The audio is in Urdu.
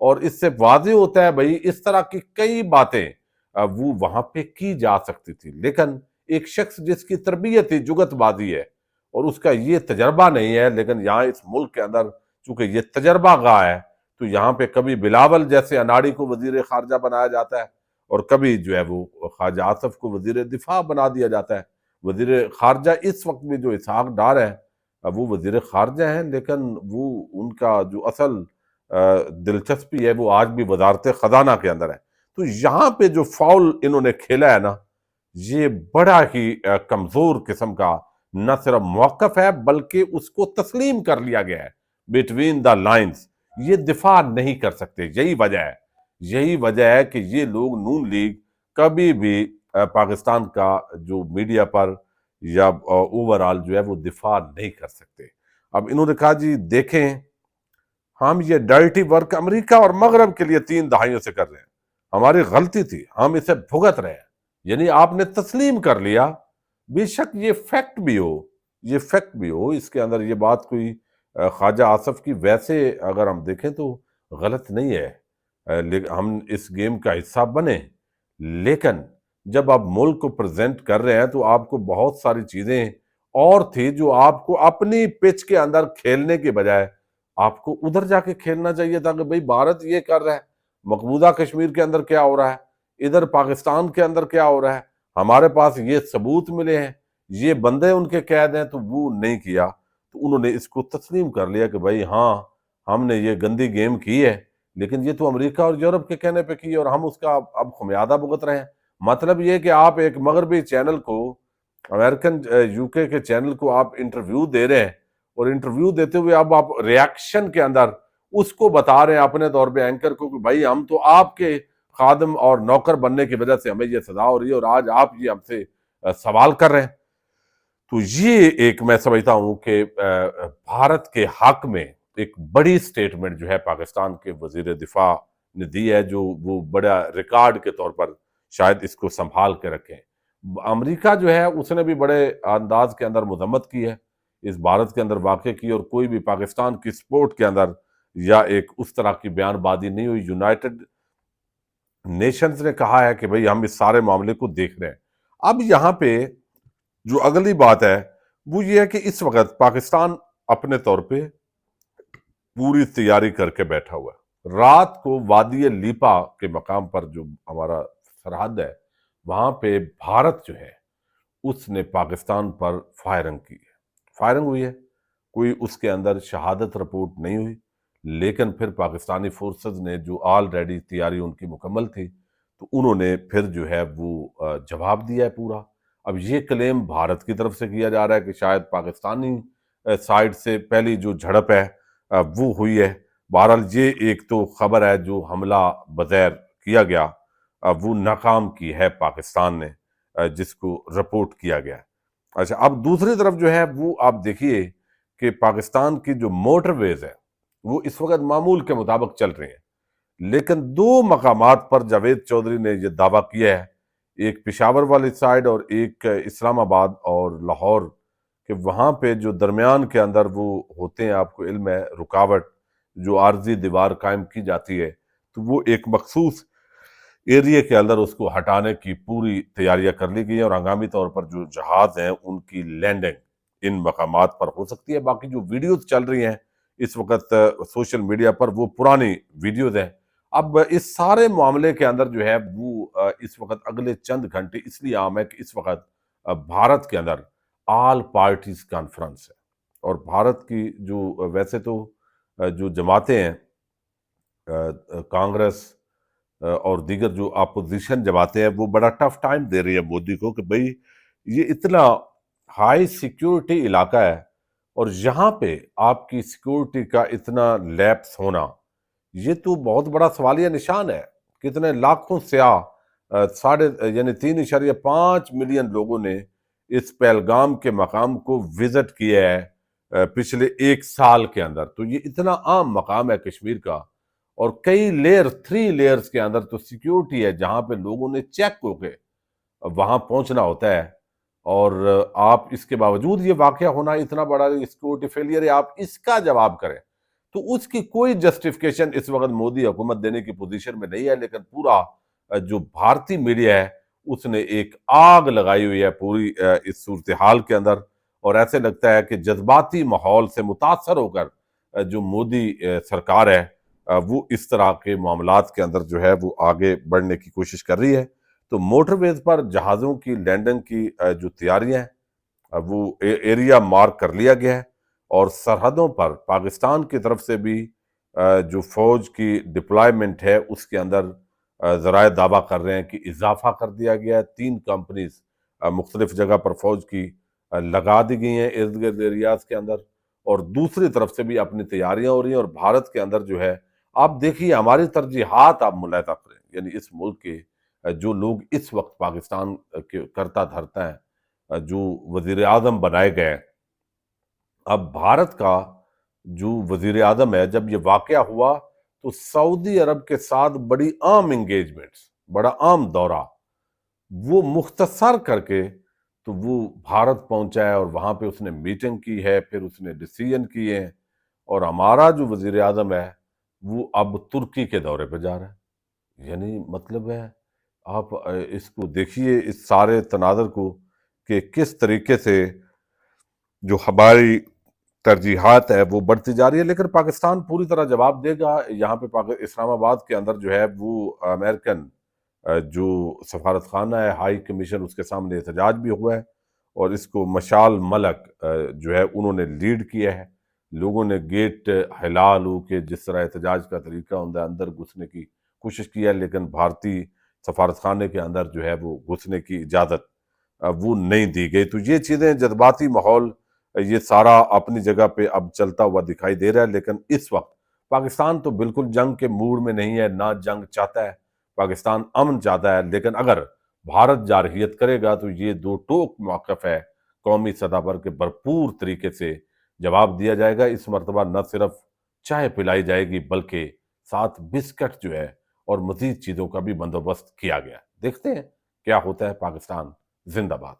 اور اس سے واضح ہوتا ہے بھائی اس طرح کی کئی باتیں وہ وہاں پہ کی جا سکتی تھی، لیکن ایک شخص جس کی تربیت ہی جگت بازی ہے اور اس کا یہ تجربہ نہیں ہے، لیکن یہاں اس ملک کے اندر چونکہ یہ تجربہ گاہ ہے تو یہاں پہ کبھی بلاول جیسے اناڑی کو وزیر خارجہ بنایا جاتا ہے اور کبھی جو ہے وہ خواجہ آصف کو وزیر دفاع بنا دیا جاتا ہے۔ وزیر خارجہ اس وقت میں جو اسحاق ڈار ہے وہ وزیر خارجہ ہیں، لیکن وہ ان کا جو اصل دلچسپی ہے وہ آج بھی وزارت خزانہ کے اندر ہے۔ تو یہاں پہ جو فاؤل انہوں نے کھیلا ہے نا، یہ بڑا ہی کمزور قسم کا نہ صرف موقف ہے بلکہ اس کو تسلیم کر لیا گیا ہے بٹوین دا لائنز۔ یہ دفاع نہیں کر سکتے، یہی وجہ ہے کہ یہ لوگ نون لیگ کبھی بھی پاکستان کا جو میڈیا پر یا اوورال جو ہے وہ دفاع نہیں کر سکتے۔ اب انہوں نے کہا جی دیکھیں ہم یہ ڈرٹی ورک امریکہ اور مغرب کے لیے 3 دہائیوں سے کر رہے ہیں، ہماری غلطی تھی، ہم اسے بھگت رہے ہیں۔ یعنی آپ نے تسلیم کر لیا، بے شک یہ فیکٹ بھی ہو اس کے اندر، یہ بات کوئی خواجہ آصف کی ویسے اگر ہم دیکھیں تو غلط نہیں ہے، ہم اس گیم کا حصہ بنے، لیکن جب آپ ملک کو پریزنٹ کر رہے ہیں تو آپ کو بہت ساری چیزیں اور تھی جو آپ کو اپنی پچ کے اندر کھیلنے کے بجائے آپ کو ادھر جا کے کھیلنا چاہیے تھا کہ بھئی بھارت یہ کر رہا ہے، مقبوضہ کشمیر کے اندر کیا ہو رہا ہے، ادھر پاکستان کے اندر کیا ہو رہا ہے، ہمارے پاس یہ ثبوت ملے ہیں، یہ بندے ان کے قید ہیں، تو وہ نہیں کیا۔ تو انہوں نے اس کو تسلیم کر لیا کہ بھئی ہاں ہم نے یہ گندی گیم کی ہے، لیکن یہ تو امریکہ اور یورپ کے کہنے پہ کی اور ہم اس کا اب خمیادہ بھگت رہے ہیں۔ مطلب یہ کہ آپ ایک مغربی چینل کو، امریکن یوکے کے چینل کو آپ انٹرویو دے رہے ہیں اور انٹرویو دیتے ہوئے اب آپ ریاکشن کے اندر اس کو بتا رہے ہیں اپنے طور پہ اینکر کو کہ بھائی ہم تو آپ کے خادم اور نوکر بننے کی وجہ سے ہمیں یہ سزا ہو رہی ہے اور آج آپ یہ ہم سے سوال کر رہے ہیں۔ تو یہ ایک میں سمجھتا ہوں کہ بھارت کے حق میں ایک بڑی سٹیٹمنٹ جو ہے پاکستان کے وزیر دفاع نے دی ہے، جو وہ بڑا ریکارڈ کے طور پر شاید اس کو سنبھال کے رکھیں۔ امریکہ جو ہے اس نے بھی بڑے انداز کے اندر مذمت کی ہے اس بھارت کے اندر واقع کی، اور کوئی بھی پاکستان کی سپورٹ کے اندر یا ایک اس طرح کی بیان بازی نہیں ہوئی۔ یونائٹڈ نیشنز نے کہا ہے کہ بھئی ہم اس سارے معاملے کو دیکھ رہے ہیں۔ اب یہاں پہ جو اگلی بات ہے وہ یہ ہے کہ اس وقت پاکستان اپنے طور پہ پوری تیاری کر کے بیٹھا ہوا ہے۔ رات کو وادی لیپا کے مقام پر جو ہمارا سرحد ہے وہاں پہ بھارت جو ہے اس نے پاکستان پر فائرنگ ہوئی ہے، کوئی اس کے اندر شہادت رپورٹ نہیں ہوئی، لیکن پھر پاکستانی فورسز نے جو آلریڈی تیاری ان کی مکمل تھی تو انہوں نے پھر جو ہے وہ جواب دیا ہے پورا۔ اب یہ کلیم بھارت کی طرف سے کیا جا رہا ہے کہ شاید پاکستانی سائیڈ سے پہلی جو جھڑپ ہے وہ ہوئی ہے۔ بہرحال یہ ایک تو خبر ہے جو حملہ بغیر کیا گیا وہ ناکام کی ہے پاکستان نے، جس کو رپورٹ کیا گیا ہے۔ اچھا اب دوسری طرف جو ہے وہ آپ دیکھیے کہ پاکستان کی جو موٹر ویز ہے وہ اس وقت معمول کے مطابق چل رہی ہیں، لیکن 2 مقامات پر جاوید چودھری نے یہ دعویٰ کیا ہے، ایک پشاور والی سائیڈ اور ایک اسلام آباد اور لاہور، کہ وہاں پہ جو درمیان کے اندر وہ ہوتے ہیں، آپ کو علم ہے، رکاوٹ جو عارضی دیوار قائم کی جاتی ہے، تو وہ ایک مخصوص ایریے کے اندر اس کو ہٹانے کی پوری تیاریاں کر لی گئی ہیں اور ہنگامی طور پر جو جہاز ہیں ان کی لینڈنگ ان مقامات پر ہو سکتی ہے۔ باقی جو ویڈیوز چل رہی ہیں اس وقت سوشل میڈیا پر وہ پرانی ویڈیوز ہیں۔ اب اس سارے معاملے کے اندر جو ہے وہ اس وقت اگلے چند گھنٹے اس لیے عام ہے کہ اس وقت بھارت کے اندر آل پارٹیز کانفرنس ہے، اور بھارت کی جو ویسے تو جو جماعتیں ہیں کانگریس اور دیگر جو اپوزیشن جماعتیں ہیں وہ بڑا ٹف ٹائم دے رہی ہے مودی کو کہ بھئی یہ اتنا ہائی سیکیورٹی علاقہ ہے اور یہاں پہ آپ کی سیکیورٹی کا اتنا لیپس ہونا یہ تو بہت بڑا سوالیہ نشان ہے۔ کتنے لاکھوں سیاح 3.5 ملین لوگوں نے اس پہلگام کے مقام کو وزٹ کیا ہے پچھلے 1 سال کے اندر، تو یہ اتنا عام مقام ہے کشمیر کا، اور کئی 3 لیئرز کے اندر تو سیکیورٹی ہے جہاں پہ لوگوں نے چیک ہو کے وہاں پہنچنا ہوتا ہے، اور آپ اس کے باوجود یہ واقعہ ہونا اتنا بڑا سیکیورٹی فیلئر ہے، آپ اس کا جواب کریں۔ تو اس کی کوئی جسٹیفیکیشن اس وقت مودی حکومت دینے کی پوزیشن میں نہیں ہے، لیکن پورا جو بھارتی میڈیا ہے اس نے ایک آگ لگائی ہوئی ہے پوری اس صورتحال کے اندر، اور ایسے لگتا ہے کہ جذباتی ماحول سے متاثر ہو کر جو مودی سرکار ہے وہ اس طرح کے معاملات کے اندر جو ہے وہ آگے بڑھنے کی کوشش کر رہی ہے۔ تو موٹر ویز پر جہازوں کی لینڈنگ کی جو تیاریاں ہیں وہ ایریا مارک کر لیا گیا ہے، اور سرحدوں پر پاکستان کی طرف سے بھی جو فوج کی ڈپلائمنٹ ہے اس کے اندر ذرائع دعویٰ کر رہے ہیں کہ اضافہ کر دیا گیا ہے۔ 3 کمپنیز مختلف جگہ پر فوج کی لگا دی گئی ہیں ارد گرد ایریاز کے اندر، اور دوسری طرف سے بھی اپنی تیاریاں ہو رہی ہیں، اور بھارت کے اندر جو ہے آپ دیکھیے ہماری ترجیحات آپ ملاحظہ کریں، یعنی اس ملک کے جو لوگ اس وقت پاکستان کے کرتا دھرتا ہے جو وزیر اعظم بنائے گئے، اب بھارت کا جو وزیر اعظم ہے جب یہ واقعہ ہوا تو سعودی عرب کے ساتھ بڑی عام انگیجمنٹس، بڑا عام دورہ وہ مختصر کر کے تو وہ بھارت پہنچا ہے، اور وہاں پہ اس نے میٹنگ کی ہے، پھر اس نے ڈیسیژن کیے ہیں، اور ہمارا جو وزیر اعظم ہے وہ اب ترکی کے دورے پہ جا رہا ہے۔ یعنی مطلب ہے آپ اس کو دیکھیے اس سارے تناظر کو کہ کس طریقے سے جو ہماری ترجیحات ہے وہ بڑھتی جا رہی ہے، لیکن پاکستان پوری طرح جواب دے گا۔ یہاں پہ اسلام آباد کے اندر جو ہے وہ امریکن جو سفارت خانہ ہے، ہائی کمیشن، اس کے سامنے احتجاج بھی ہوا ہے، اور اس کو مشال ملک جو ہے انہوں نے لیڈ کیا ہے۔ لوگوں نے گیٹ ہلا لو کہ جس طرح احتجاج کا طریقہ ہوتا ہے اندر گھسنے کی کوشش کی ہے، لیکن بھارتی سفارت خانے کے اندر جو ہے وہ گھسنے کی اجازت وہ نہیں دی گئی۔ تو یہ چیزیں جذباتی ماحول یہ سارا اپنی جگہ پہ اب چلتا ہوا دکھائی دے رہا ہے، لیکن اس وقت پاکستان تو بالکل جنگ کے موڈ میں نہیں ہے، نہ جنگ چاہتا ہے، پاکستان امن چاہتا ہے، لیکن اگر بھارت جارحیت کرے گا تو یہ دو ٹوک موقف ہے قومی سطح پر کہ بھرپور طریقے سے جواب دیا جائے گا۔ اس مرتبہ نہ صرف چائے پلائی جائے گی بلکہ ساتھ بسکٹ جو ہے اور مزید چیزوں کا بھی بندوبست کیا گیا۔ دیکھتے ہیں کیا ہوتا ہے۔ پاکستان زندہ باد۔